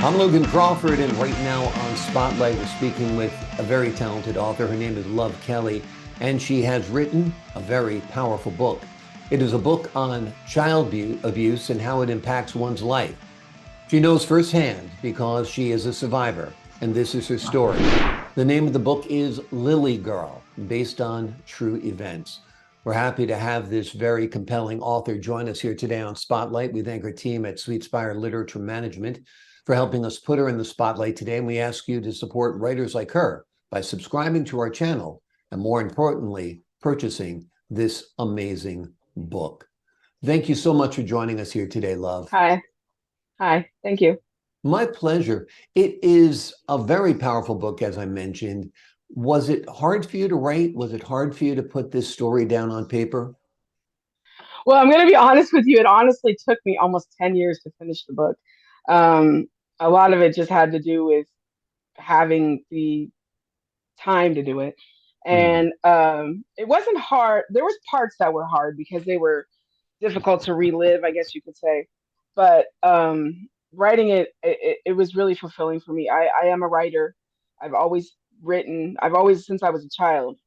I'm Logan Crawford, and right now on Spotlight, we're speaking with a very talented author. Her name is Love Kelley, and she has written a very powerful book. It is a book on child abuse and how it impacts one's life. She knows firsthand because she is a survivor, and this is her story. The name of the book is Lily Girl, based on true events. We're happy to have this very compelling author join us here today on Spotlight. We thank our team at Sweet Spire Literature Management for helping us put her in the spotlight today. And we ask you to support writers like her by subscribing to our channel and, more importantly, purchasing this amazing book. Thank you so much for joining us here today, Love. Hi. Hi. Thank you. My pleasure. It is a very powerful book, as I mentioned. Was it hard for you to write? Was it hard for you to put this story down on paper? Well, I'm going to be honest with you. It honestly took me almost 10 years to finish the book. Um, a lot of it just had to do with having the time to do it. Hmm. And it wasn't hard. There was parts that were hard because they were difficult to relive, I guess you could say. But writing it was really fulfilling for me. I am a writer. I've always written. I've always, since I was a child.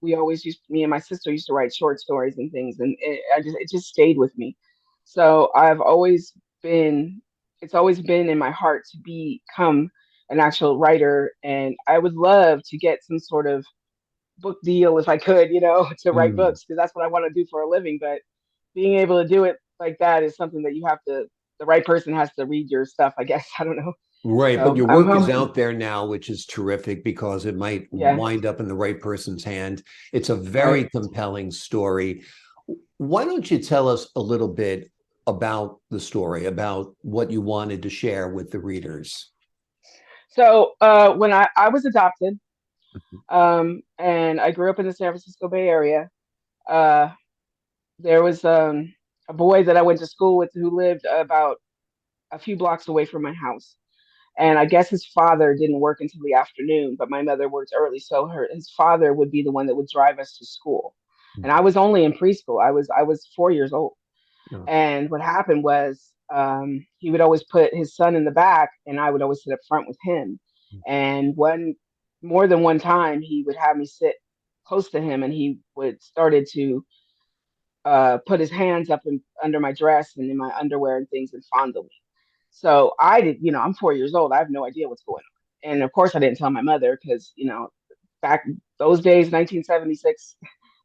We always used, me and my sister used to write short stories and things, and it just stayed with me. So I've always been. It's always been in my heart to become an actual writer, and I would love to get some sort of book deal if I could, to write Hmm. books because that's what I want to do for a living. But being able to do it like that is something that the right person has to read your stuff, I guess. I don't know. Right, but So your I'm work is hoping, out there now, which is terrific because it might yeah, wind up in the right person's hand. It's a right. very compelling story. Why don't you tell us a little bit about the story, about what you wanted to share with the readers? So when I was adopted, and I grew up in the San Francisco Bay Area, uh, there was a boy that I went to school with who lived about a few blocks away from my house. And I guess his father didn't work until the afternoon, but my mother worked early, so his father would be the one that would drive us to school. And I was only in preschool. I was 4 years old. Yeah. And what happened was he would always put his son in the back, and I would always sit up front with him. And more than one time, he would have me sit close to him, and he would started to put his hands up under my dress and in my underwear and things and fondle me. So I did, I'm 4 years old. I have no idea what's going on. And of course, I didn't tell my mother because, back those days, 1976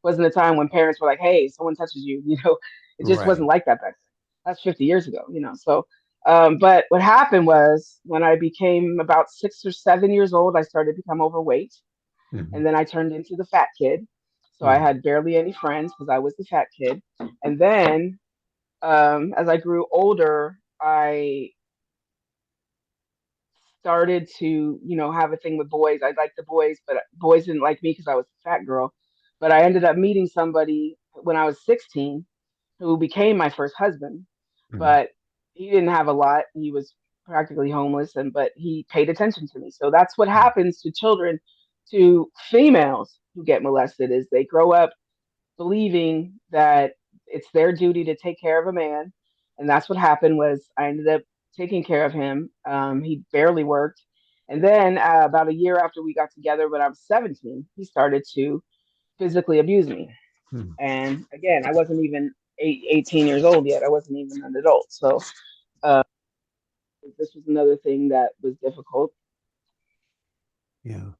wasn't a time when parents were like, hey, someone touches you. It just Right. wasn't like that back then. That's 50 years ago. So, but what happened was when I became about 6 or 7 years old, I started to become overweight. Mhm. And then I turned into the fat kid. So I Mhm. had barely any friends because I was the fat kid. And then as I grew older, I started to, have a thing with boys. I liked the boys, but boys didn't like me because I was a fat girl. But I ended up meeting somebody when I was 16 who became my first husband. Mhm. But he didn't have a lot. He was practically homeless, and but he paid attention to me. So that's what happens to children, to females who get molested, is they grow up believing that it's their duty to take care of a man. And that's what happened was I ended up taking care of him. He barely worked. And then about a year after we got together, when I was 17, he started to physically abuse me. Mhm. And again, I wasn't even 18 years old yet. I wasn't even an adult. So uh, this was another thing that was difficult. Yeah.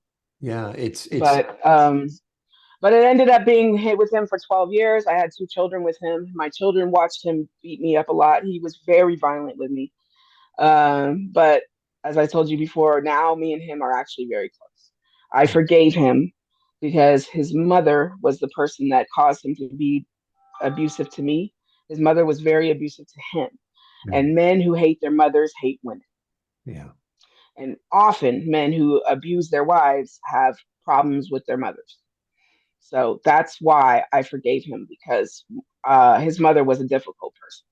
Yeah. It's But But it ended up being hit with him for 12 years. I had two children with him. My children watched him beat me up a lot. He was very violent with me. But as I told you before, now me and him are actually very close. I forgave him because his mother was the person that caused him to be abusive to me. His mother was very abusive to him. Mhm. And men who hate their mothers hate women. Yeah. And often men who abuse their wives have problems with their mothers. So that's why I forgave him because his mother was a difficult person.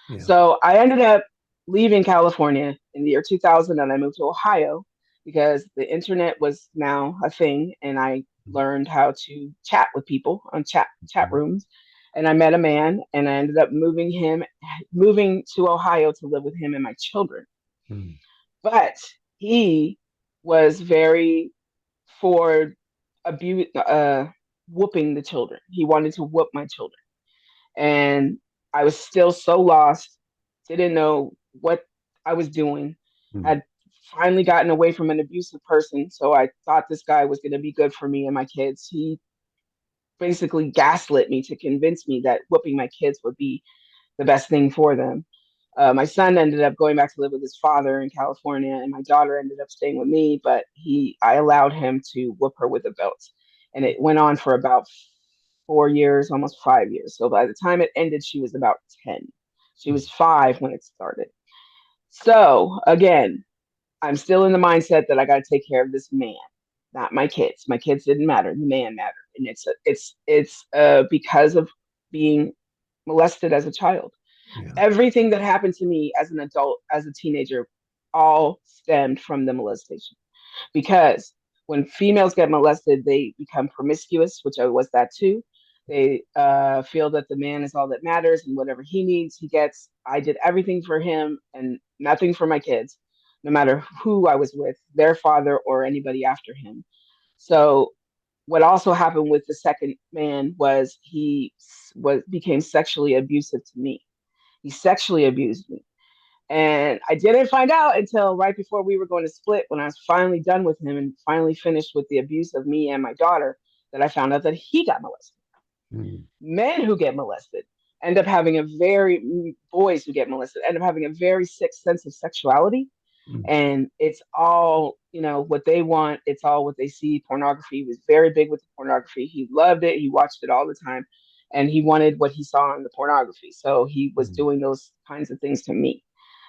Yeah. So I ended up leaving California in the year 2000 and I moved to Ohio because the internet was now a thing and I learned how to chat with people on chat Mhm. rooms. And I met a man and I ended up moving to Ohio to live with him and my children. Mhm. But he was very for abuse, whooping the children. He wanted to whoop my children, and I was still so lost, didn't know what I was doing. Mm. Had finally gotten away from an abusive person, so I thought this guy was going to be good for me and my kids. He basically gaslit me to convince me that whooping my kids would be the best thing for them. My son ended up going back to live with his father in California, and my daughter ended up staying with me. But I allowed him to whoop her with a belt, and it went on for about 4 years, almost 5 years. So by the time it ended, she was about 10. She Mm. was 5 when it started. So again, I'm still in the mindset that I got to take care of this man, not my kids. My kids didn't matter. The man mattered, and it's because of being molested as a child. Yeah. Everything that happened to me as an adult, as a teenager, all stemmed from the molestation. Because when females get molested, they become promiscuous, which I was that too. They feel that the man is all that matters, and whatever he needs, he gets. I did everything for him and nothing for my kids, no matter who I was with, their father or anybody after him. So, what also happened with the second man was was became sexually abusive to me. He sexually abused me. And I didn't find out until right before we were going to split, when I was finally done with him and finally finished with the abuse of me and my daughter, that I found out that he got molested. Mm. Men who get molested end up having a very, boys who get molested end up having a very sick sense of sexuality. Mm. And it's all, what they want. It's all what they see. Pornography. He was very big with the pornography. He loved it. He watched it all the time. And he wanted what he saw in the pornography. So he was Mm. doing those kinds of things to me.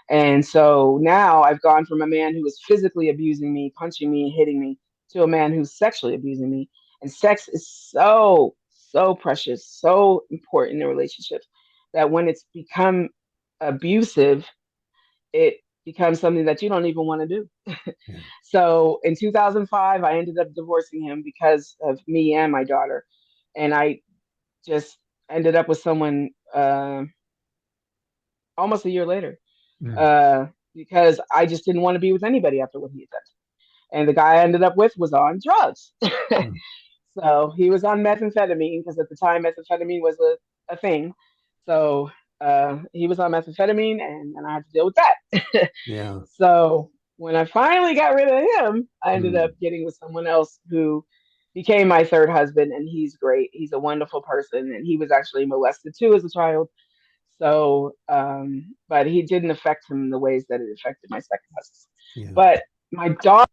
And so now I've gone from a man who was physically abusing me, punching me, hitting me, to a man who's sexually abusing me. And sex is so, so precious, so important in relationships, that when it's become abusive, it becomes something that you don't even want to do. Yeah. So in 2005, I ended up divorcing him because of me and my daughter. And I just ended up with someone almost a year later, Mm. uh, because I just didn't want to be with anybody after what he had done. And the guy I ended up with was on drugs. Mm. So he was on methamphetamine, because at the time methamphetamine was a thing. So he was on methamphetamine, and I had to deal with that. Yeah. So when I finally got rid of him, I ended up Mm. getting with someone else who became my third husband, and he's great. He's a wonderful person, and he was actually molested too as a child. So, but he didn't affect him in the ways that it affected my second husband. Yeah. But my daughter,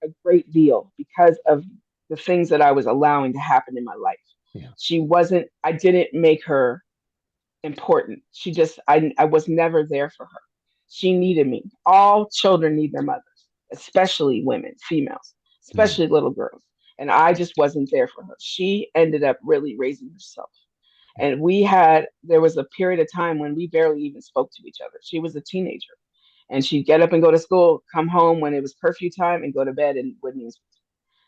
a great deal because of the things that I was allowing to happen in my life. Yeah. I didn't make her important. I was never there for her. She needed me. All children need their mothers, especially women, females, Mm. especially little girls. And I just wasn't there for her. She ended up really raising herself. And there was a period of time when we barely even spoke to each other. She was a teenager, and she'd get up and go to school, come home when it was curfew time, and go to bed, and wouldn't even,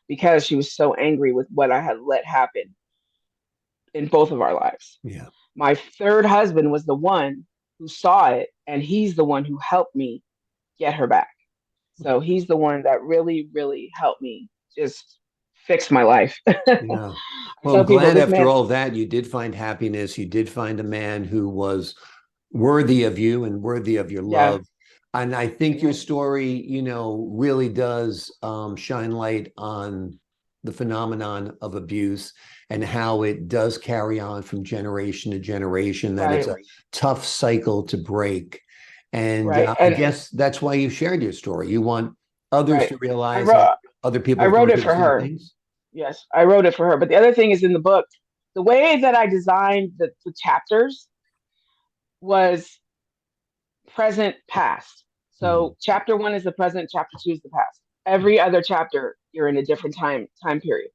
because she was so angry with what I had let happen in both of our lives. Yeah. My third husband was the one who saw it, and he's the one who helped me get her back. So he's the one that really, really helped me just fix my life. I Yeah. Well, I'm tell people glad this after man, all that you did find happiness. You did find a man who was worthy of you and worthy of your yeah, love. And I think your yeah, story, really does shine light on the phenomenon of abuse and how it does carry on from generation to generation, that it's right, a tough cycle to break. And right, I and guess that's why you shared your story. You want others right. to I realize that wrote, other I people have wrote gone it through the for same her. things. Yes, I wrote it for her. But the other thing is, in the book, the way that I designed the chapters was present, past. Mm. So chapter one is the present, chapter two is the past. Every other chapter, you're in a different time period.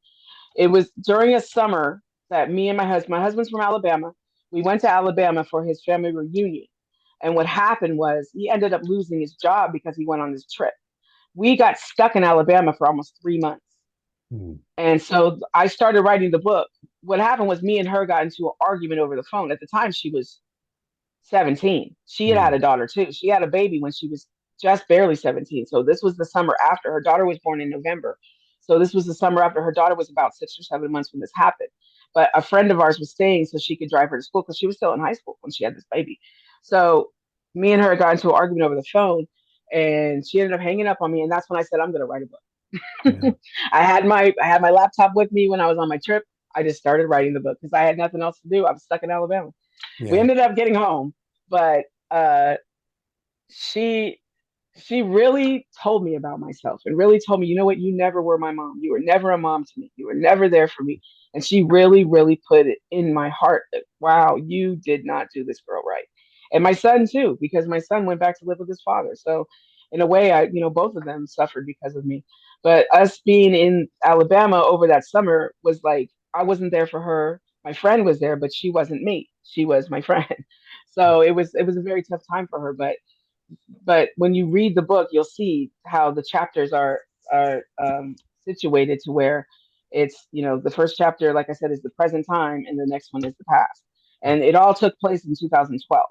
It was during a summer that me and my husband's from Alabama. We went to Alabama for his family reunion. And what happened was he ended up losing his job because he went on this trip. We got stuck in Alabama for almost 3 months. Mm. And so I started writing the book. What happened was me and her got into an argument over the phone. At the time, she was 17. She had a Mm. daughter too. She had a baby when she was just barely 17. So this was the summer after her daughter was born in November. So this was the summer after her daughter was about 6 or 7 months when this happened. But a friend of ours was staying so she could drive her to school because she was still in high school when she had this baby. So me and her got into an argument over the phone, and she ended up hanging up on me. And that's when I said, I'm going to write a Yeah. book. I had my laptop with me when I was on my trip. I just started writing the book because I had nothing else to do. I was stuck in Alabama. We Yeah. ended up getting home, but she she really told me about myself and really told me, you know what, you never were my mom. You were never a mom to me. You were never there for me. And she really, really put it in my heart that, wow, you did not do this girl right. And my son too, because my son went back to live with his father. So in a way, both of them suffered because of me. But us being in Alabama over that summer was like, I wasn't there for her. My friend was there, but she wasn't me. She was my friend. So it was a very tough time for her. But when you read the book, you'll see how the chapters are situated to where it's, the first chapter, like I said, is the present time, and the next one is the past, and it all took place in 2012,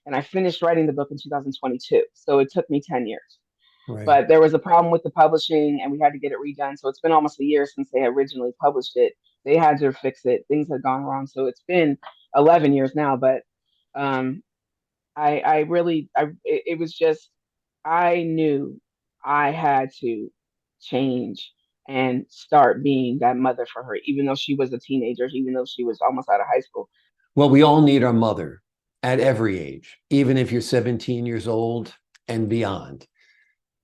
and I finished writing the book in 2022. So it took me 10 years. Right. But there was a problem with the publishing, and we had to get it redone. So it's been almost a year since they originally published it. They had to fix it. Things had gone wrong. So it's been 11 years now. But um, I really, it was just, I knew I had to change and start being that mother for her, even though she was a teenager, even though she was almost out of high school. Well, we all need our mother at every age, even if you're 17 years old and beyond.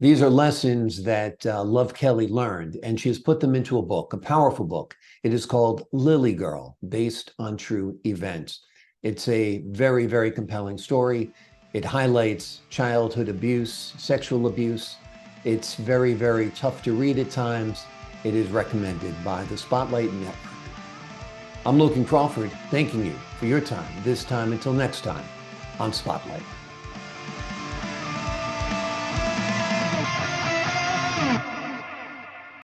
These are lessons that Love Kelley learned, and she has put them into a book, a powerful book. It is called Lily Girl, based on true events. It's a very, very compelling story. It highlights childhood abuse, sexual abuse. It's very, very tough to read at times. It is recommended by the Spotlight Network. I'm Logan Crawford, thanking you for your time, this time until next time on Spotlight.